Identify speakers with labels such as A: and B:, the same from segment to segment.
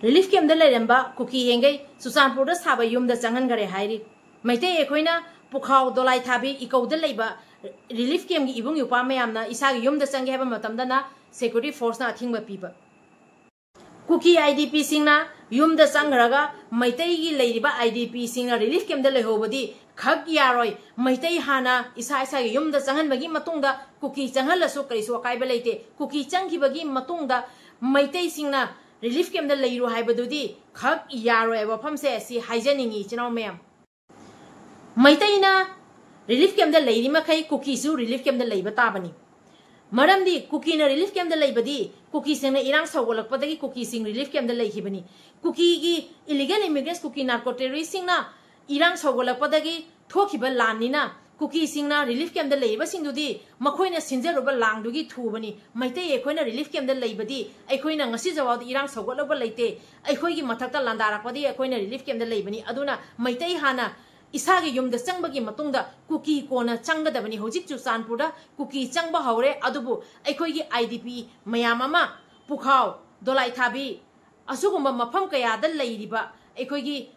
A: relief camp da leiramba kuki hengai Susanpur da saba yum da changkhary hairi meetei aikhoina pukhau dolai thabi ikau da leiba relief camp gi ibung yupa mayamna isa gi yum da changge haba matam da na security force na thingba piba Kuki IDP singna yum da changraga meitei gi leiriba IDP singna relief camp da lehobadi khak yaroi meitei hana isa isa gi yum da changhan bagi matungda kuki changhal la so kari so kai ba leite kuki changki bagi matungda meitei singna relief camp da leiru haibadudi khak yaroi ba phamse si haijaningi chinaw mem meitei na relief camp da leiri makai kuki su relief camp da leiba tabani Madam di Kuki na relief camp da leibadi Kuki sing na irang sawalak padagi Kuki sing relief camp da leihibani Kuki gi illegal immigrants Kuki narco terrorist sing na irang sawalak padagi thokiba lanni na Kuki sing na relief camp da leiba sing dudi makhoi na sinjaruba lang dugi thubani meitei aikoi na relief camp da leibadi aikoi na ngasi jawad irang sawalaba leite aikoi gi mathakta landarak padi aikoi na relief camp da leibani aduna meitei hana Isagi yum da changbagi matungda Kuki kona changgadabani hojik Susanpur da Kuki changba haure adubu aikoi gi IDP mayam ama pukhau dolai thabi asugumba mafam kaya da leiriba aikoi gi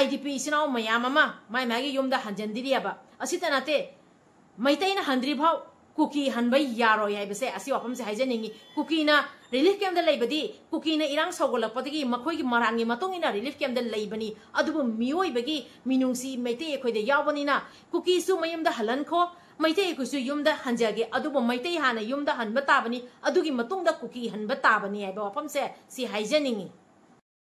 A: IDP sinau mayam ama mai magi yum da hanjandiriaba asitanate meitei na handri bhau Kuki hanbai yaro yai bese asi wapam se haijaningi Kuki na relief camp da leibadi Kuki na irang sawgolakpadagi makhoi gi marangi matungina relief camp da leibani adubu mioi bagi minungsi meitei ekhoi da yawbani na Kuki su mayum da halan kho meitei ekhoi su yum da hanjage adubu meitei hana yum da hanba tabani adugi matung da Kuki hanba tabani ai ba wapam se si haijaningi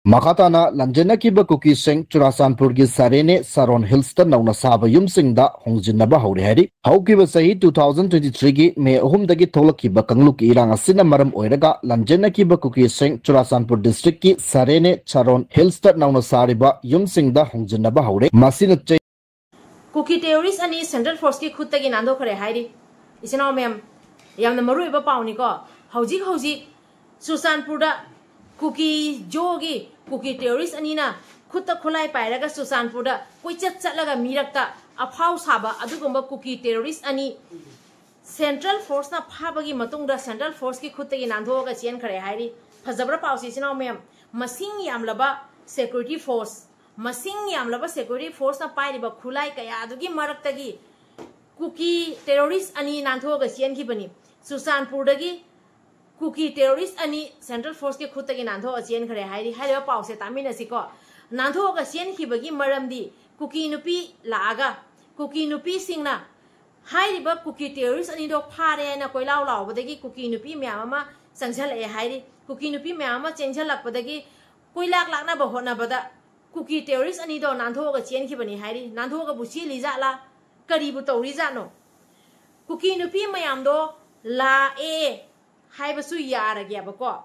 B: Makatana Lanjana Kiba Kuki Singh Churasanpur gi Sarene Saron Hills ta nauna saba yum singda hongjinaba hauri hari haukiba sahi 2023 gi me ahum dagi tholakiba kangluk irang asina maram oiraga Lanjana Kiba Kuki Singh Churasanpur district ki Sarene Saron Hills ta nauna sariba yum singda hongjinaba haure masina
A: Kuki terrorist ani central force ki khutagi nanthokhary hairi isinaw mem yamna maruiba pauni ko hojik Susanpur da Kuki jogi Kuki terrorist anina khutta khulai pairaga Susanpur da koichat chatlaga mirakta afau saba adugumba Kuki terrorist ani central force na phabagi matungda central force ki khutta gi nanthoga chenkhary hairi phajabra pausi sinau mem masing yamlaba security force na pairiba khulai kaya adugi maraktagi Kuki terrorist ani nanthoga chenkhibani Susanpur dagi Kuki terrorist ani central force ke khutagi nanthoga chenkhary hairi haiba pause tamina siko nanthoga chenkibagi maramdi Kuki nupi laaga Kuki nupi singna hairiba Kuki terrorist ani do phare na koilaw lawbadagi Kuki nupi myama sangshal e hairi Kuki nupi myama chengshal lakpadagi koilak lakna ba hona bada Kuki terrorist ani do nanthoga chenkhibani hairi nanthoga buchi lijala karibu tawri jano Kuki nupi mayam do la e Haibasu yaragya bako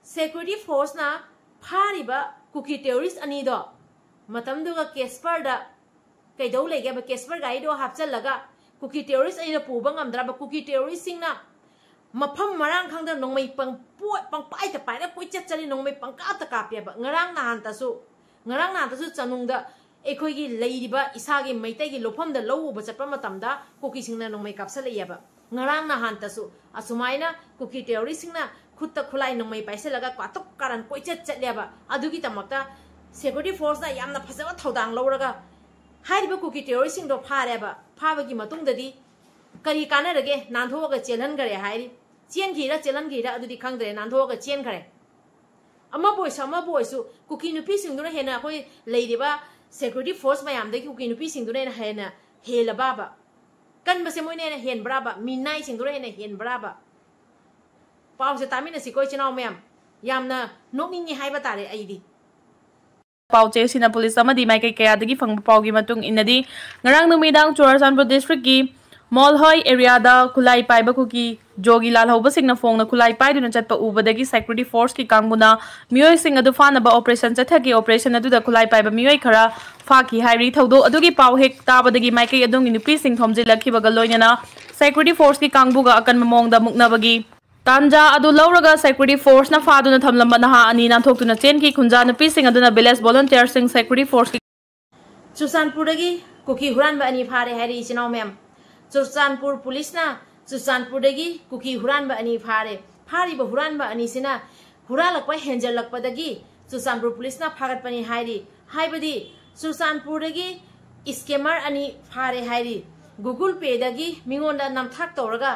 A: security force na phariba Kuki terrorist ani do matamduga Kesper da kaidau lege ba Kesper gai do hapchalaga Kuki terrorist ani da puba ngamdra ba Kuki terrorist singna mafam marang khangda nongmai pang pai ta pai da koichat chali nongmai pangka ta kapya ba ngarang nahan tasu chanungda ekhoi gi leiriba isagi meitei gi lofam da lowu ba chatpa matamda Kuki singna nongmai kapsala ba ngarang nahan tasu asumaina Kuki terrorist singna khutta khulai nongmai paiselaga kwatok karan koichat chatleba adugi tamakta security force na yamna phajaba thodang lawraga hairiba Kuki terrorist sing do phareba phabagi matungdadi kari kanarage nanthoga chelhan gare hairi chenkhira chelan gira adudi khangdre nanthoga chenkhare ama boisu Kuki nupi singduna hena koi leiriba security force mayamdagi Kuki nupi singduna hena helababa kan base moine na hen braba minai singdura hena hen braba pause tamina sikoi chinaw mem yamna nokningi haiba tare aidi
C: pauche sina police amadi mai kai kaya dagi phang paugi matung inadi ngarang numidang Churasanpur district ki molhoi area da khulai paiba Kuki jogi lal hoba singna phongna khulai pai duna chatpa ubadagi security force ki kangmuna miyoi sing adu fana ba operation chathagi operation adu da khulai paiba miyoi khara faki hairi thodo adugi pau hek tabadagi mai kai adungi nupi sing thomji lakhi baga loinana security force ki kangbuga akan mamong da muknabagi tanja adu lauraga security force na faduna thamlamba naha ani nanthok tuna chen ki khunja nupi sing aduna village volunteer sing security force ki
A: Susanpur dagi Kuki huran ba ani phare hairi chinaw mem Susanpur police na Susanpur dagi Kuki huran ba ani phare phari ba huran ba ani sina huralakpa henjalakpa dagi Churachandpur police ना फागत पनी हाइरी हाइबदी Churachandpur दगी scammer अनि फारे हाइरी Google पे दगी मिंगोंदा नमथाक तौरगा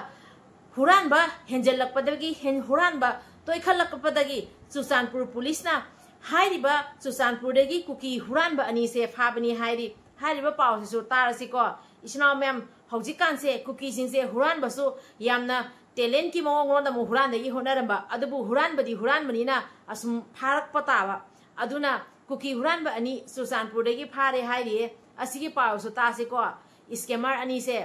A: हुरानबा हेंजलकपदगी हुरानबा तोयखलकपदगी Churachandpur police ना हाइरिबा Churachandpur दगी cookie हुरानबा अनि से फाबनी हाइरी हाइरिबा पावसिसु तारसिको इस्नाव ma'am हौजिकान से cookie सिंसे हुरानबसु यामना talent की मौंगोंदा मु हुरानदगी होनरंबा अदबु हुरानबदी हुरानबनीना असुम फारक पतावा अदुना कुकी हुरानबा अनि चुरचानपुर दगी फारे हाइरिए असिगी पावसु तासिको स्कैमर अनि से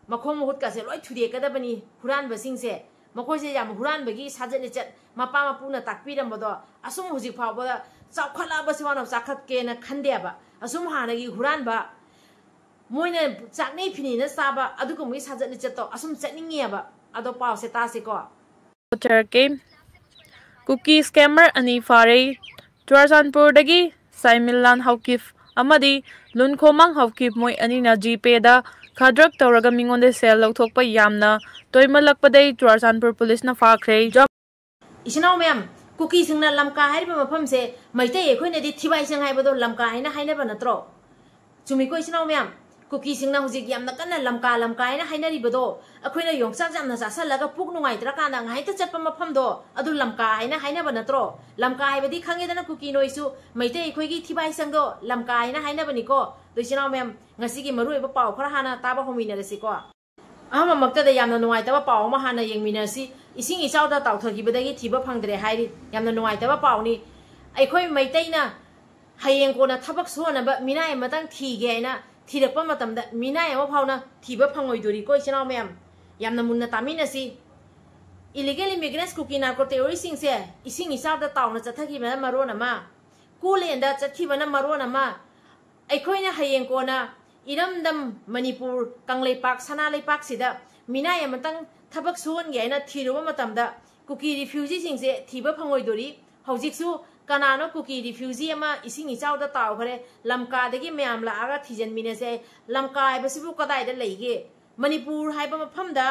A: मखोंग मुहुत का से लोय थुदेकदबनी हुरानबसिंसे मखोइसे याम हुरानबगी साजत लिचत मपा मपुना ताकपिरंबदो असुम हुजिक फावबदा चावखलाबसे वानो चाखतकेना खंदेबा असुम हानगी हुरानबा मोइने चाकनै फिनिना साबा अदुगुमै साजत लिचतो असुम चनिंगेबा अदो पावसे तासिको
C: चरके कुकी स्कैमर अनि फारे चुरचानपुर दगी साइमिलान हौकिफ अमदी लुनखोमांग हौकिफ मोइ अनिना जीपेदा खाद्रक तौरगा मिंगोंदे सेल लौथोकपा यामना तोयमलकपदै चुरचानपुर पुलिस ना फाख्रे
A: इसिनाव मैम कुकी सिंगना लमका हाइबा मफम से मैते एखोइनदी थिबाइ सिंग हाइबदो लमका हाइना हाइनबा नत्रो चुमिको इसिनाव मैम कुकी सिंगना हुजिक यामना कन्ना लमका हाइना हाइनरिबदो अखोइना योंगसाक जामना जासलगा पुक नुंगाइत्रा काना हाइता चटपा मफमदो अदु लमका हाइना हाइनबा नत्रो लमका हाइबदी खंगेदना कुकी नोइसु मैते एखोइगी थिबाइ सिंगदो लमका हाइना हाइनबनिको दोइसिनाव ma'am ngasi maruiba paw khara hana taba hominarasi ko ama makta da yamna nuai taba paw ma hana yengminasi ising isau da tawthagi badagi thiba phangdre hairi yamna nuai taba paw ni aikhoi meetei na hayeng ko na thabak sona ba minai matang thige na thirakpa matam da minai ma phawna thiba phangoi duri ko isinau mem yamna munna taminasi illegal immigrants kuki narco terrorist sing se ising isau da tawna chathagi na marona ma kulen da chathi bana marona ma aikhoi na hayeng ko na इरमदम मणिपुर कंगलेपाक सनालेपाक सिदा मिनाय अमतंग थबक सोन गेना थिरुब मतमदा cookie refugee सिंसे थिबा फंगोइदोरी हौजिकसु कनानो cookie refugee अमा इसिंग इचाउदा तावखरे लमकादगी ma'am लागा थिजन मिनेसे लमका हाइबसिबु कदाइदा लैगे मणिपुर हाइबा मफमदा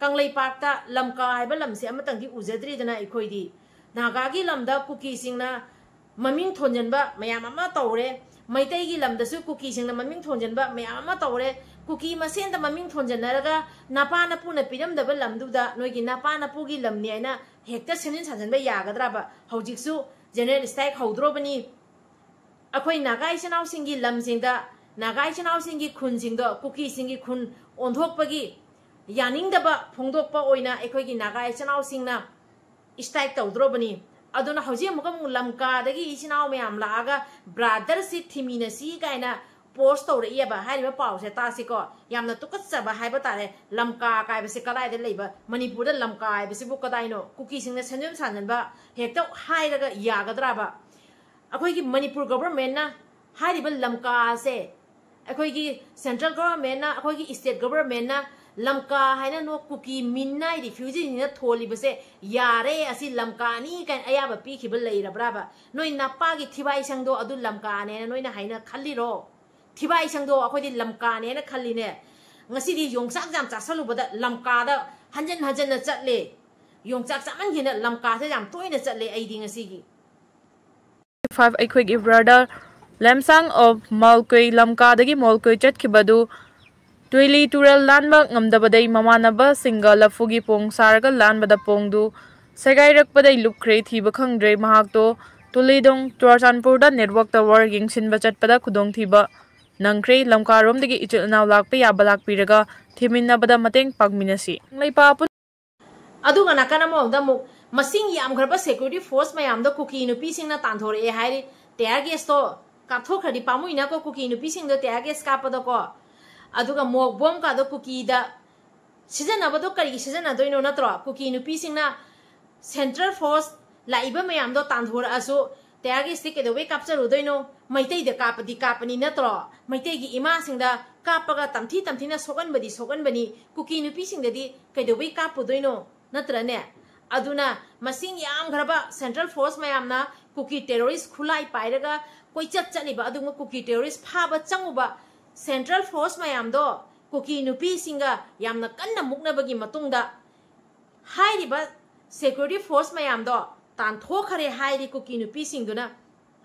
A: कंगलेपाकता लमका हाइबा लमसे अमतंगी उजद्रीदना इखोइदी नागागी lambda cookie सिंगना ममिंग थोंजनबा मयाम अमा तौरे मैतई की लमदसु कुकी सिंगना ममिंग थोंजनबा मयाम तौरे कुकी मसेन ममिंग थोंजनरगा नापा नपुना पिरमदबा लमदुदा नोइगी नापा नपुगी लमनि आइना हेक्टर सेनिन साजनबा यागद्राबा हौजिकसु जनरल स्ट्राइक हौद्रोबनी अखोइ नागाई चनाव सिंगी लमसिंगदा नागाई चनाव सिंगी खुन सिंगदो कुकी सिंगी खुन ओंधोकपगी यानिंगदबा फोंदोकपा ओइना अखोइगी नागाई चनाव सिंगना स्ट्राइक तौद्रोबनी अदुना हौजी मुकम लमकादगी इसिनाव मैम लागा ब्रादरशिप थिमिनसी काइना पोस्ट तौरइबा हाइबा पाउसे तासिको यामना तुकच्चबा हाइबा तारे लमका काइबसे कदाइदा लेबा मणिपुरदा लमका हाइबसिबु कदाइनो कुकी सिंगना संजम साननबा हेक्ता हाइरगा यागद्राबा अखोइगी मणिपुर गवर्नमेंट ना हाइरिबा लमका से अखोइगी सेंट्रल गवर्नमेंट ना अखोइगी स्टेट गवर्नमेंट ना लमका हाइना नो कुकी मिन्नाइ रिफ्यूजी नि थोलिबसे यारे असि लमकानी कान अयाबा पीखिबा लेरब्राबा नोइ नापागी थिबाइ संगदो अदु लमकाने नोइना हाइना खल्लिरो थिबाइ संगदो अखोइदि लमकाने ना खल्लिने ngasi yongsak jam chasalubada lamkada hanjan hanjan na chatle yongsak chaman gina lamka se jam toina chatle aidi ngasi gi
C: 5 aikhoi gi brother lamsang of malkoi lamka dagi malkoi chat khibadu tuili tural lanba ngamdabadai mamanaba singa lafugi pong sarga lanbada pongdu segai rakpadai lupkhre thiba khangdre mahakto tulidong churchanpur da network tower yingsin bachat pada khudong thiba nangkre lamkarom dagi ichilnaw lakpe yabalak piraga thiminna mateng pagminasi leipa
A: aduga nakanamo damu masing yam gharba security force mayam da kuki nupi singna tanthore e hairi tear gas to kathokhari pamuina ko kuki nupi sing da tear gas kapada ko aduga mok bom ka da kuki da season abado kari season adoino natro kuki nupi singna central force laiba mayam do tanthore aso tear gas ke do we capture udoino meetei de kapadi kapani natro meitei gi ima singda kapaga tamthi tamthina sogan bani kuki nupi singda di kaidowi kapudoino natrane aduna masing yam gharaba central force mayamna kuki terrorist khulai pairaga koi chat chaliba adunga kuki terrorist phaba changuba central force mayam do kuki nupi singa yamna kanna muknabagi matungda hairiba security force mayam do nanthokhary hairi kuki nupi singduna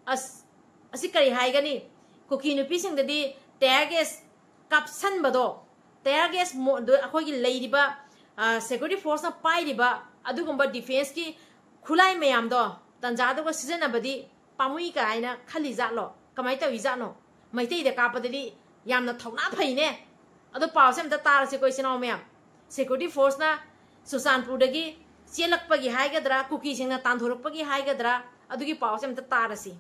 A: असी करी हाइगनी cookie नुपी सिंगददी टेयर gas कापसन बदो टेयर gas अखोगी लेरिबा security force ना पाइरिबा अदुगुंबा defence की खुलाई मयाम दो तंजादो सिजनबदी पामुई का आइना खली जालो कमाई तवी जानो मैतई दे कापददी यामना थौना फैने अदो पावसे अमता तारसे कोइ सिनाव मयाम सिक्योरिटी फोर्स ना सुसानपुरदगी चेलकपगी हाइगद्रा कुकी सिंगना तांथोरकपगी हाइगद्रा अदुगी पावसे अमता तारसी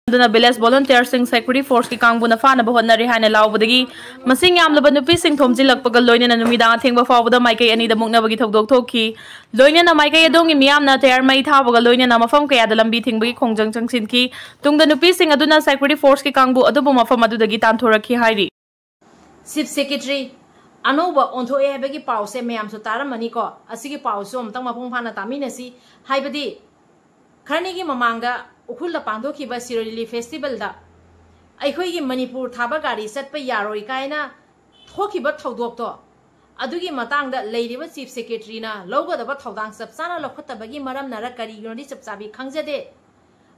C: विलेज वॉलंटियर सिक्योरिटी फोर्स की कांगबुना फाना होनरी है लाउबदगी मसिंग यामलब नुपी सिंग थोमजिलकपग लोइनना नुमिदांग थेंगब फावदा माइकई अनी द मुक्नबगी थौदोक थोखी लोइनना माइकई अदोंगी मियामना तयार मई थाबग लोइनना मफम कयादा लंबी थिंगबगी खोंजंग चंगसिनकी तुंगदा नुपी सिंग अदुना सिक्योरिटी फोर्स की कांगबु अदुबु मफम अदुदगी तांथोरखी हाइरी
A: चीफ सेक्रेटरी अनौबा ओंथोए हैबगी पाउसे मयामसु तारमनी को असिगी पाउसु अमतंग मपुंग फाना तामिनसी हाइबदी खरनीगी ममांगदा उखुल पांगदोखिबा सिरोली फेस्टिवल दा aikhoi Manipur thaba gari satpa yaroi kaina thokiba thodok to adugi matang da leiriba chief secretary na logo da ba thodang sapsana lokhatabagi maram nara kari yoni chapchabi khangjade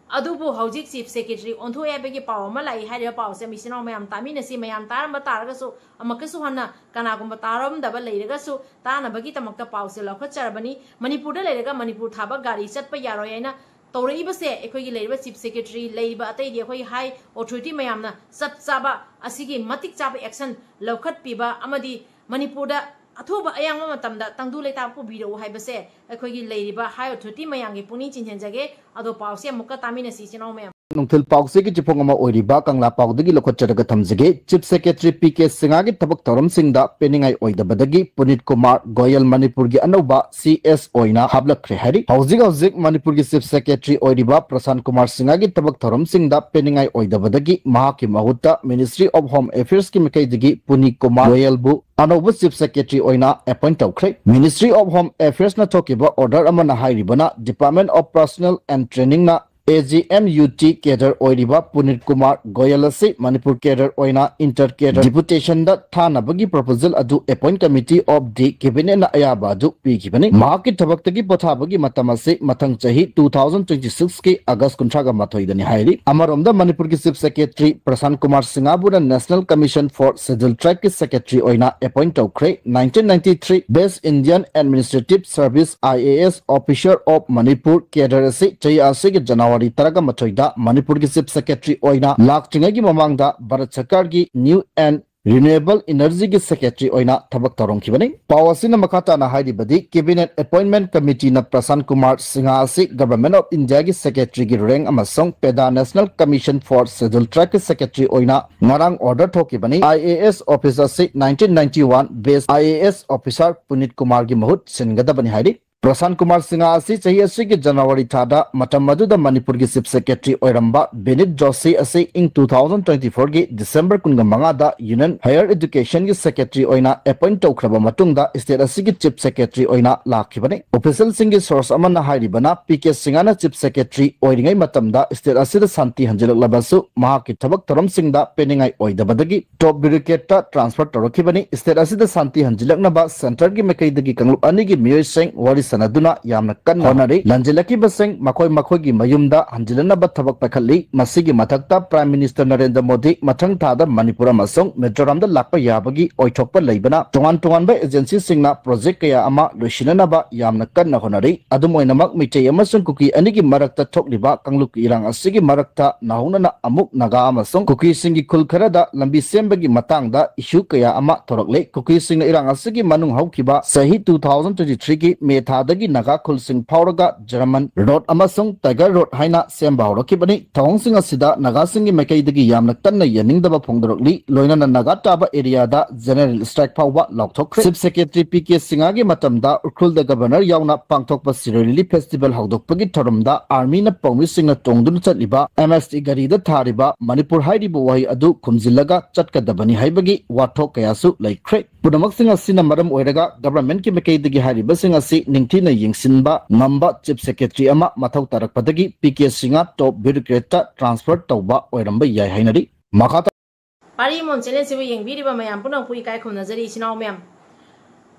A: adubu hojik chief secretary ontho ebegi paw ma lai haira paw se misino mayam tamina si mayam tar ma taraga su amakasu hanna kana gumba taram da ba leiraga su tana bagi tamakta paw se lokhacharabani Manipur da leiraga Manipur thaba gari satpa yaroi aina तौरईब से अखोई लेरिबा chief secretary लेरिबा अतैदि अखोई high authority मयामना सब चाबा असिगी मतिक चाबा action लौखत पीबा अमदी मणिपुरदा अथोबा अयांग मतमदा तंगदु लेता पुबिरो हाइबसे अखोई लेरिबा high authority मयांगी पुनी चिन्हनजगे अदो पावसे मुक्का तामिनसी सिनो मयाम
B: नोंथल पाउसे की चिपोंगमा ओरिबा कंगला पाउदगी लखोचरगा थमजगे चीफ सेक्रेटरी पीके सिंगागी थबक थरम सिंगदा पेनिंगाई ओइदबदगी पुनीत कुमार गोयल मणिपुर की अनौबा सीएस ओइना हाबलखरे हरि हौजिक मणिपुर की चीफ सेक्रेटरी ओरिबा प्रशांत कुमार सिंगागी थबक थरम सिंगदा पेनिंगाई ओइदबदगी महाकी महुत्ता मिनिस्ट्री ऑफ होम अफेयर्स की मिकैदगी पुनीत कुमार गोयलबु अनौबा चीफ सेक्रेटरी ओइना अपॉइंट तौखरे मिनिस्ट्री ऑफ होम अफेयर्स ना थोकिबा ऑर्डर अमना हाइरिबना department of personnel and training ना AGMUT कैडर ओइरिबा पुनीत कुमार गोयल से मणिपुर कैडर ओइना इंटर कैडर डिपुटेशन दा थानाबगी प्रपोजल अदु appoint committee of the cabinet ना अयाबा अदु पीखिबनी माकी थबक्तगी पथाबगी मतम से मथंग चही 2026 के अगस्त 19 दनि हाइरी अमरोमदा मणिपुर की चीफ सेक्रेटरी प्रशांत कुमार सिंगाबुना national commission for scheduled tribe की सेक्रेटरी ओइना अपॉइंट तौखरे 1993 best Indian administrative service IAS officer of Manipur cadre से चयासे के जनवरी तरगा मथोइदा मणिपुर की चीफ सेक्रेटरी ओइना लाक्चिंगगी ममांगदा भारत सरकार की न्यू एंड रिन्यूएबल एनर्जी की सेक्रेटरी ओइना थबक तौरंखिबनी पावसिना मखाताना हाइदिबदी कैबिनेट अपॉइंटमेंट कमिटी ना प्रशांत कुमार सिंहा से गवर्नमेंट ऑफ इंडिया की सेक्रेटरी की रैंक अमसंग पेदा national commission for scheduled tribe की secretary ओइना Narang order थोकिबनी IAS officer से 1991 base IAS officer Puneet Kumar की महूत सिनगदबनी हाइदी प्रशांत कुमार सिंहा असी चाहिए असी के जनवरी थादा मतम मधुदा मणिपुर की चीफ सेक्रेटरी ओइरंबा बेनित जोशी असी इन 2024 की दिसंबर 15 दा यूनियन हायर एजुकेशन की सेक्रेटरी ओइना अपॉइंट तौखरबा मतुंगदा स्टेट असी की चीफ सेक्रेटरी ओइना लाखिबने ऑफिशियल सिंह की सोर्स अमना हाइरिबना पीके सिंगाना चीफ सेक्रेटरी ओइरिंगै मतमदा स्टेट असी दा शांति हंजलकलबसु महा की थबक थरम सिंगदा पेनिंगाई ओइदबदगी टॉप ब्यूरोक्रेट ट्रांसफर तौरखिबनी स्टेट असी दा शांति हंजलकनबा सेंटर की मकैदगी कंगलुप अनी की मियोय सिंह वारी सनदुना यामना कन होनरी लंजिलकी बसिंग मखोई की मयुमदा हंजिलनबा थबक पखली मसिगी मथक्ता प्राइम मिनिस्टर नरेंद्र मोदी मथंग थादा मणिपुर अमसोंग मिजोरामदा लाकपा याबगी ओइथोकपा लेबना तोंगान एजेंसी सिंगना प्रोजेक्ट कया अमा लोइसिननबा यामना कन होनरी अदुमोइनमक मिटेई अमसोंग कुकी अनिगी मरक्ता थोकलिबा कंगलुक इरांग असिगी मरक्ता नाहुनना अमुक नगा अमसोंग कुकी सिंगी खुल खरदा लंबी सेंबगी मतंगदा इशू कया अमा थोरकले कुकी सिंग इरांग असिगी मनुंग हौखिबा सही 2023 की मे थादगी नगा खुलसिंग फावरगा जर्मन रोड अमसोंग टाइगर रोड हाइना सेंबा हौरखिबनी थौंसिंग असिदा नगासिंगी मकैदगी यामना तन्ना यनिंगदबा फोंदरकली लोइनना नगा टाबा एरियादा जनरल स्ट्राइक फावबा लौथोखरे चीफ सेक्रेटरी पीके सिंगागी मतमदा उखुलदा गवर्नर यावना पांगथोकपा सिरोली फेस्टिवल हौदोकपगी थरमदा आर्मी ना पौमिसिंगना तोंगदुन चटलिबा MST गरीदा थारिबा मणिपुर हाइरिबो वही अदु खुमजिलगा चटकदबनी हाइबगी वाथोक कयासु लैख्रे पुनमकसिंग असिना मरम ओइरगा गवर्नमेंट की मकैदगी हाइरिबसिंग असि निंगथिना यिंगसिनबा नंबा चीफ सेक्रेटरी अमा मथौ तरकपदगी पीके सिंगा टॉप ब्यूरोक्रेट ट्रांसफर तौबा ओइरंबा याय हाइनरी मखाता
A: पारी मोन चैनल से यंगबिरिबा मयाम पुनम पुई काय खुनजरी सिनाव मयाम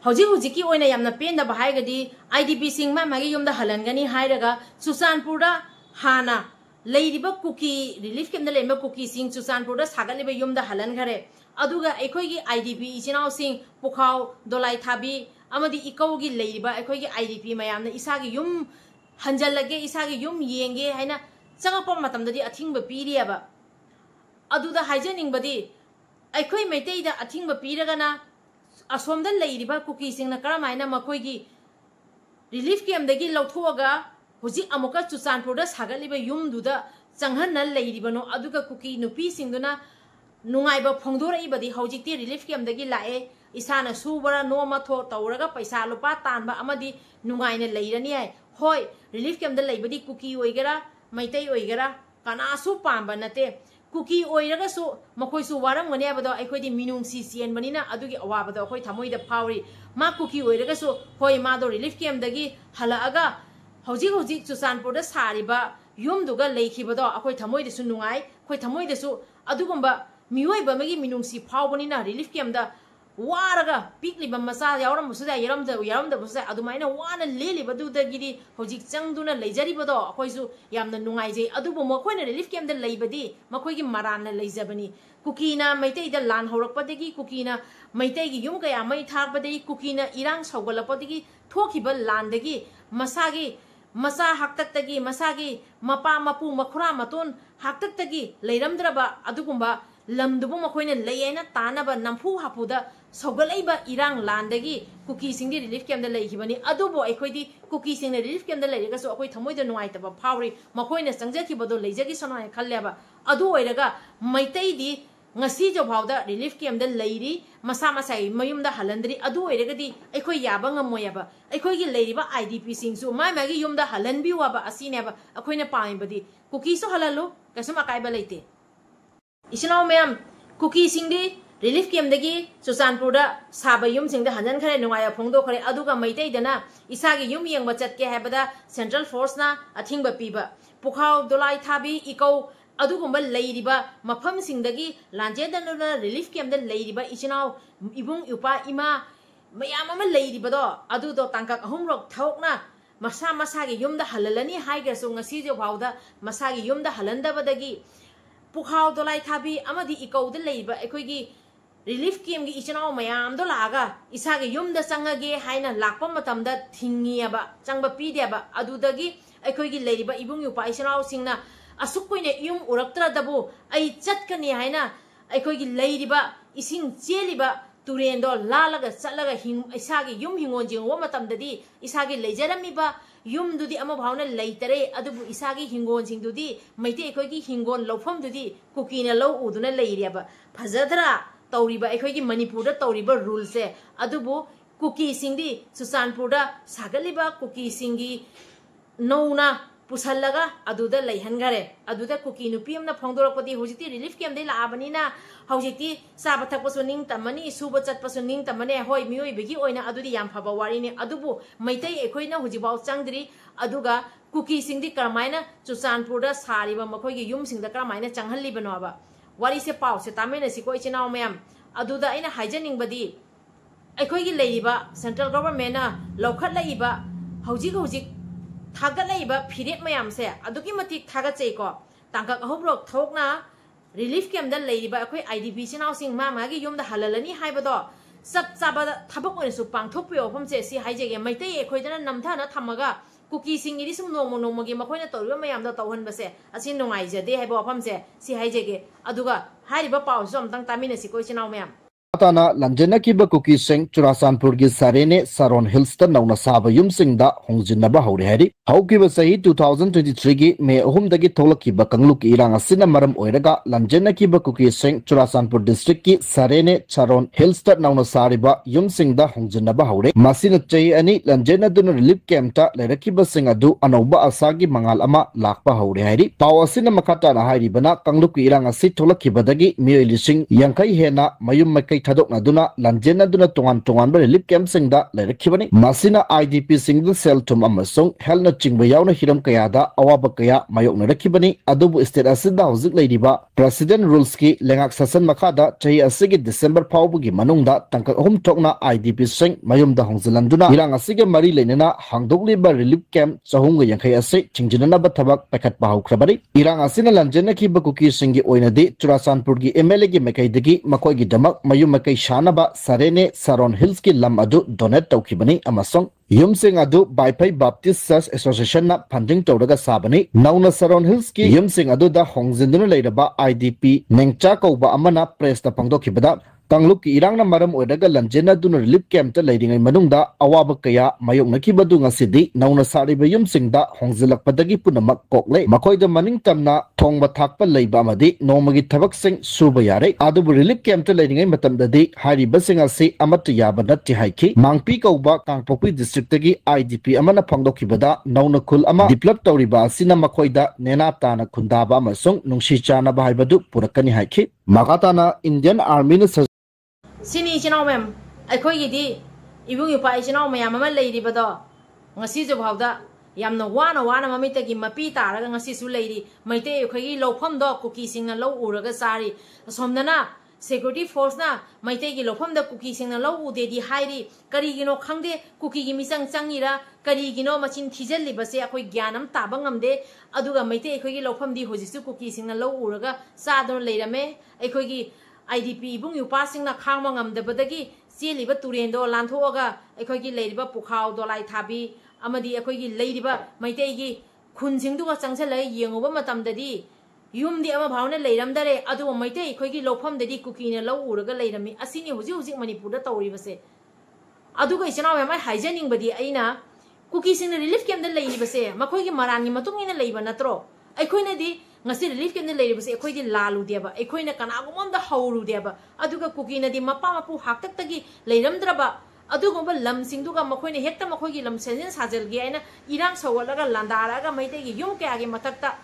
A: हौजी की ओइना यामना पेंदबा हाइगदी IDP सिंग मा मागी युमदा हलनगनी हाइरगा सुसानपुरदा हाना लेरिबा कुकी रिलीफ कैम्प लेरिबा कुकी सिंग चुरचानपुर सागलिबा युमदा हलनखरे अदुगा अखोइगी आईडीपी इचिनाव सिंग पुखाव दोलाई थाबी अमदी इकौगी लेरिबा अखोइगी आईडीपी मयामना इसागी युम हंजलगे इसागी युम येंगे हाइना चंगपा मतमददी अथिंगबा पीरियाबा अदुदा हाइजनिंगबदी अखोइ मैतेइदा अथिंगबा पीरगना असोमदा लेरिबा कुकी सिंगना करमाइना मखोइगी रिलीफ कैम्पदगी लौथोगा हुजी अमुका चुरचानपुर सागलिबा युमदुदा चंगहन लेरिबनो अदुगा कुकी नुपी सिंगदुना नुंगाइबा फोंदोरइबदी हौजिकती रिलीफ कैम्पदगी लाए इसाना सुबरा नोमा थो तौरगा पैसा लुपा तानबा अमदी नुंगाइना लेरनी है होय रिलीफ कैम्पदा लेबदी कुकी ओइगरा मैतेई ओइगरा कनासु पांबा नते कुकी ओइरगसु मखोइसु वारमगने हाबदो अखोइदी मिनुंगसी चेनबनिना अदुगी अवाबदो अखोइ थमोइदा फावरी मा कुकी ओइरगसु होय मादो रिलीफ कैम्पदगी हलाअगा हौजिक हौजिक चुरचानपुर सारिबा युमदुगा लेखिबदो अखोइ थमोइदसु नुंगाइ अखोइ थमोइदसु अदुगुंबा मियोइबा मगी मिनुंगसी फावबनिना रिलीफ कैम्पदा वारगा पिकलिबा मचा यावरमबसुदा यावरमदबसुदा अदुमाइना वाना लेलिबदुदगिदी हौजिक चंगदुना लेजरिबदो अखोइसु यामना नुंगाइजे अदुबो मखोइना रिलीफ कैम्पदा लेबदी मखोइगी मरानना लेजबनी कुकीना मैतेइदा लान हौरकपदगी कुकीना मैतेइगी युम कया मै थाकपदगी कुकीना इरांग सौगलपदगी थोखिबा लानदगी मसागी मसा हाक्तक्तगी मसागी Mopa मपू मखुरा मतोन हाक्तक्तगी लेरमद्रबा अदुगुंबा लमदुबु मखोइना लेयेना तानबा नमफु हापुदा सौगलैबा इरांग लानदगी cookie सिंगदी relief कैम्पदा लेखिबनी अदुबो अखोइदी cookie सिंगना relief कैम्पदा लेरगसु अखोइ थमोइदा नुआइतबा फावरी मखोइना चंगजखिबदो लेजगी सनाय खल्लेबा अदु ओइरगा मैतैदी ngasi jo phawda relief camp da leiri masa masai mayum da halandri adu oiragadi akhoi yaba ngamoyaba akhoi gi leiriba idp singsu mai magi yum da halanbi waba asine ba akhoi na paibadi cookie so halalu kasum akaiba leite isinaw mayam cookie singdi relief camp dagi churchanpur da saba yum singda hanjan khare nungaya phongdo khare aduga maitei dana isagi yum yengba chatke habada central force na athingba piba pukhaw dolai thabi ikau अदुगुंबा लेरिबा मफम सिंगदगी लांजेदनना relief कैम्पदा लेरिबा इचिनाव इबुंग उपा इमा मयाम अमा लेरिबदो अदुदो तांका अहुमरक थौकना मसा मसागी युमदा हललनी हाइगसु ngasi जो भावदा मसागी युमदा हलंदबदगी पुखाव दोलाई थाबी अमदी इकौदा लेरिबा एखोइगी रिलीफ कैम्पगी इचिनाव मयाम दो लागा इसागी युमदा चंगगे हाइना लाकपा मतमदा थिंगियाबा चंगबा पीदेबा अदुदगी एखोइगी लेरिबा इबुंग उपा इचिनाव सिंगना असुकोइने युम उरक्त्रदबु आई चटकनी हाइना अखोइगी लेरिबा इसिंग चेलिबा तुरेंदो लालगा चलगा हिंग इसागी युम हिंगोन जिंगो मतमददी इसागी लेजरमिबा युम दुदी अमा भावना लेतरे अदुबु इसागी हिंगोन सिंगदुदी मैते अखोइगी हिंगोन लौफम दुदी कुकीना लौ उदुना लेरिबा फजदरा तौरिबा अखोइगी मणिपुरदा तौरिबा रूल से अदुबु कुकी सिंगदी चुरचानपुरदा सागलिबा कुकी सिंगी नौना पुसलगा अदुदा लेहनगरे अदुदा कुकी नुपी अमना फोंदोरकपदी होजिति रिलीफ कैम्प दे लाबनिना होजिति साबा थकपसु निंग तमनी सुबा चटपसु निंग तमने होय मियोइबगी ओइना अदुदी याम फबा वारिने अदुबु मैतै एखोइना होजिबाव चांगद्री अदुगा कुकी सिंगदी करमाइना चुरचानपुरदा सारिबा मखोइगी युम सिंगदा करमाइना चांगहलिबनोबा वारी से पाव से तामेना सिको इचिनाव मयाम अदुदा आइना हाइजनिंगबदी एखोइगी लेरिबा सेंट्रल गवर्नमेंटना लौखटलाइबा होजिक थागलाइबा फिरेप मयाम से अदुकी मतिक थागचैको तांका अहुब्रोक थोकना रिलीफ कैम्प दा लेरिबा अखोइ आईडीपी सिनाव सिंग मा मागी युमदा हललनी हाइबदो सब चाबा थबक ओइसु पांगथोकपे ओफम से सि हाइजेगे मैतै एखोइदना नमथाना थमगा कुकी सिंगिरि सुम नोमो नोमोगी मखोइना तौरिबा मयामदा तौहनबसे असि नुंगाइजदे हाइबो ओफम से सि हाइजेगे अदुगा हाइरिबा पाउसु अमतंग तामिनसि कोइ सिनाव मयाम
B: ताना लंजना की कुकी सिंह चुरासानपुर की सारेने सरोन हिल्स नौना साब युम सिंगदा होंजिनबा हौरे हैरी हौकिबा सही 2023 की मे अहुमदगी थोलकिबा कंगलुक इरांग असिना मरम ओइरगा लंजना की कुकी सिंह चुरासानपुर डिस्ट्रिक्ट की सारेने सरोन हिल्स नौना सारिबा युम सिंगदा होंजिनबा हौरे मासिन चई अनि लंजना दुन रिलीफ कैम्पता लेरकिबा सिंग अदु अनौबा आसागी मंगाल अमा लाकपा हौरे हैरी पाव असिना मखाता हाइरिबना कंगलुक इरांग असि थोलकिबदगी मियोइ लिसिंग यांखै हेना मयुम मकै thadokna lanjena duna tongan relief camp singda lerakibani masina IDP single cell tum amasung helna chingba yauna hiram kayada awaba kaya mayokna rakibani adubu state asida hauzik leidiba president rules ki lengak sasan makada chahi asigi December phawbugi manungda tangkak ahum thokna IDP sing mayumda hongzilanduna irang asige mari leinena hangdokliba relief camp chahumga yankhai ase chingjinana thabak pakhat bahaukrabari irang asina lanjena ki Kuki singi oinadi Churasanpur gi MLA gi mekaidagi makoi gi damak mayum makai shanaba sarene Saron Hills ki lam adu donate tawkibani amasong yumsing adu Baipai Baptist Church Association na funding tawdaga sabani nauna Saron Hills ki yumsing adu da hongjinduna leiraba IDP nengcha kauba amana press ta pangdokibada Tangluk ki irang na maram oidaga lanjena duna relief camp ta leiringai manungda awaba kaya mayokna ki badu ngasidi nauna sariba yumsingda hongzilakpadagi punamak kokle makoida maning tamna thongba thakpa leiba amadi nomagi thabak sing suba yare adubu relief camp ta leiringai matamdadi hariba sing ase amatu yaba natti haiki mangpi kauba kangpokpi district tagi IDP amana phangdokibada nauna khul ama develop tawriba asina makoida nena tana khundaba amasung nungsi chana bahaibadu purakani haiki magatana Indian Army na
A: Sini chino mem aikhoi gi di ibung yu pai chino mayam ma leiri bado ngasi ju bhawda yamna wana mamita gi mapi taraga ngasi su leiri maite aikhoi gi lofam do Kuki sing na lo uraga sari somdana security force na maite gi lofam da Kuki sing na lo ude di hairi kari gi no khangde Kuki gi misang changira kari gi no machin thijal li base aikhoi gyanam taba ngamde aduga maite aikhoi gi lofam di hojisu Kuki sing na lo uraga sa do leirame aikhoi gi IDP bung yu passing na khangma ngamdabadagi cheliba turendo lanthoga aikhoi leiriba pukhau dolai thabi amadi aikhoi leiriba maitei gi khunsingduga changchala yenguba matamdadi yumdi ama bhauna leiramdare adu maitei aikhoi lofamdadi Kuki na lo uraga leirami asini huji Manipur da tawribase aduga ichanaw mai haijaning badi aina Kuki sing relief camp da leiribase makhoi marani matungina leiba natro aikhoi na di ngasi relief camp da leiribase aikhoi di lalu deba aikhoi na kanagumon da hauru deba aduga Kuki na di mapa mapu haktak tagi leiramdraba aduga lam singduga makhoi na hekta makhoi gi lam senjen sajal gi aina irang sawalaga landaraga maite gi yum kaya gi matakta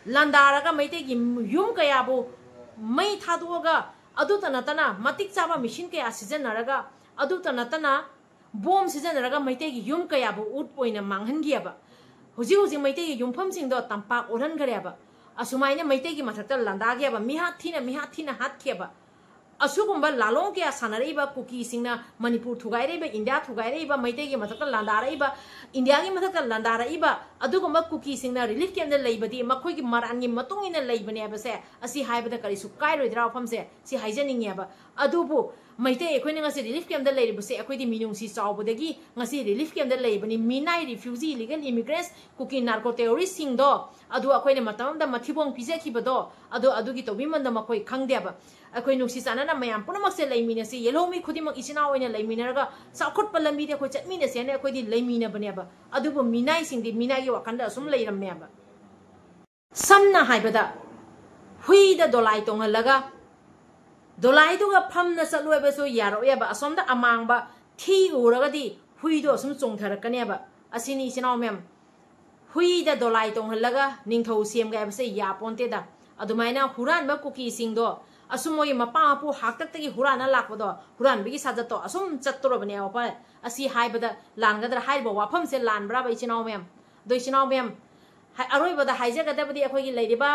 A: landaraga maite gi yum kaya bu mai thaduga adu tanatana matik chaba machine kaya season naraga adu tanatana bomb season naraga maite gi yum kaya bu ut poina manghan gi aba huji maite gi yumpham singdo tampak oran gare aba asumai maite gi mathakta landa gi aba miha thina hat ki aba asugumba lalong kya sanaraiba Kuki singna Manipur thugairaiba India thugairaiba maite gi mathakta landaraiba India gi mathakta landaraiba adugumba Kuki singna relief camp da leibadi makhoi gi maran gi matung ina leibane abase asi haibada kari su kai roidra famse si haijaning aba adubu maite aikhoi ngasi relief camp da leiribase aikhoi di minung si chawbodagi ngasi relief camp da leibani minai refugee illegal immigrants Kuki narco terrorist singdo adu aikhoi ne matam da mathibong pije khibado adu gi tobi man da makhoi khangde aba aikhoi nuksi sanana mayam punamak se leimina si yelomi khudimak isina oina leimina ga sakhut palambi de khoi chatmina se ne aikhoi di leimina bane aba adubu minai sing di minai gi wakanda sum leiramme aba samna haibada hui da dolai tonghalaga dolai duga phamna chaloi so yaro eba asomda amangba thi uragadi hui do sum chongtharakane aba asini isina mem hui da dolai tonghalaga ningthau sem ga eba se ya ponte da adumaina huran ba Kuki singdo asumoi mapa pu haktak tagi hurana lakbodo huran bigi sajato asum chattoro bane apa asi haibada langadra haiba wafam se lanbra ba ichinaw mem do ichinaw mem aroi bada haijaga da badi akhoi gi leiriba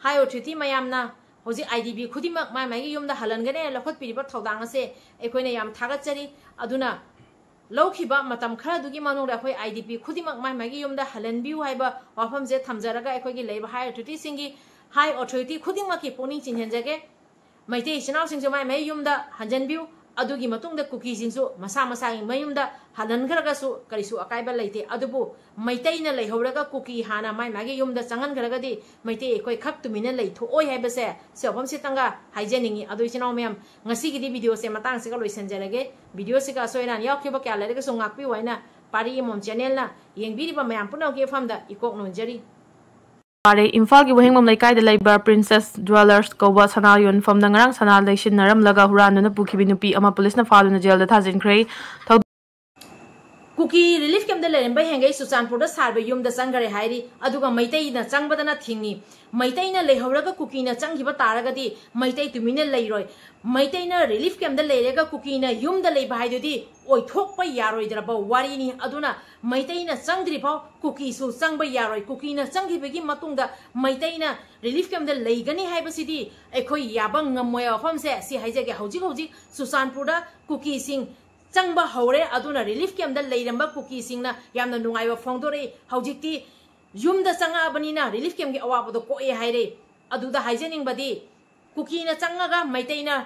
A: hayo thuti mayamna hoji IDP khudimak mai yumda halangane lakhot piriba thodang ase akhoi yam thagachari aduna lawkhiba matam khara dugi manung akhoi IDP khudimak mai yumda halanbiu haiba wafam je thamjaraga akhoi gi leiba hayo thuti singi high authority khudingma ki poni chinhenjage maite chinaw singsu mai yumda hanjanbiu adugi matungda Kuki singsu masa ngi mayumda halangraga su karisu akaiba leite adubu maitei na leihoraga Kuki hana mai yumda changan garaga di maite koi khak tumina leitho oi haibase sebam sitanga haijaningi adu chinaw mem ngasi gi di video se matang se ga loisanjarage video se ga soiran yakhiba kya lerega su ngakpi waina pari mom channel na yengbiriba mayam punaw ge famda ikok nonjari
C: Imphal ki wahing mam laikai da laiba Princess Dwellers kowa sana yon from da ngarang sana leishin naram laga huran na pukibi nupi ama police na falu na jail da thajin kray
A: Kuki relief camp da leiramba hengai Suchanpur da sarba yum da chankhary hairi aduga meetei na changbadana thingi meetei na leihoraga Kuki na changhiba taragadi meetei tumina leiroi meetei na relief camp da leirega Kuki na yum da leiba haidudi oithokpa yaroi draba wari ni aduna meetei na changdri pau Kuki su changba yaroi Kuki na changhibagi matungda meetei na relief camp da leigani haibasidi aikhoi yaba ngamoi afamse si haijage hojik Suchanpur da Kuki sing changba hore aduna relief camp da leiramba Kuki singna yamna nungaiba phongdore hojikti yumda changa banina relief camp gi awabado ko e haire aduda haijening badi Kuki na changaga meitei na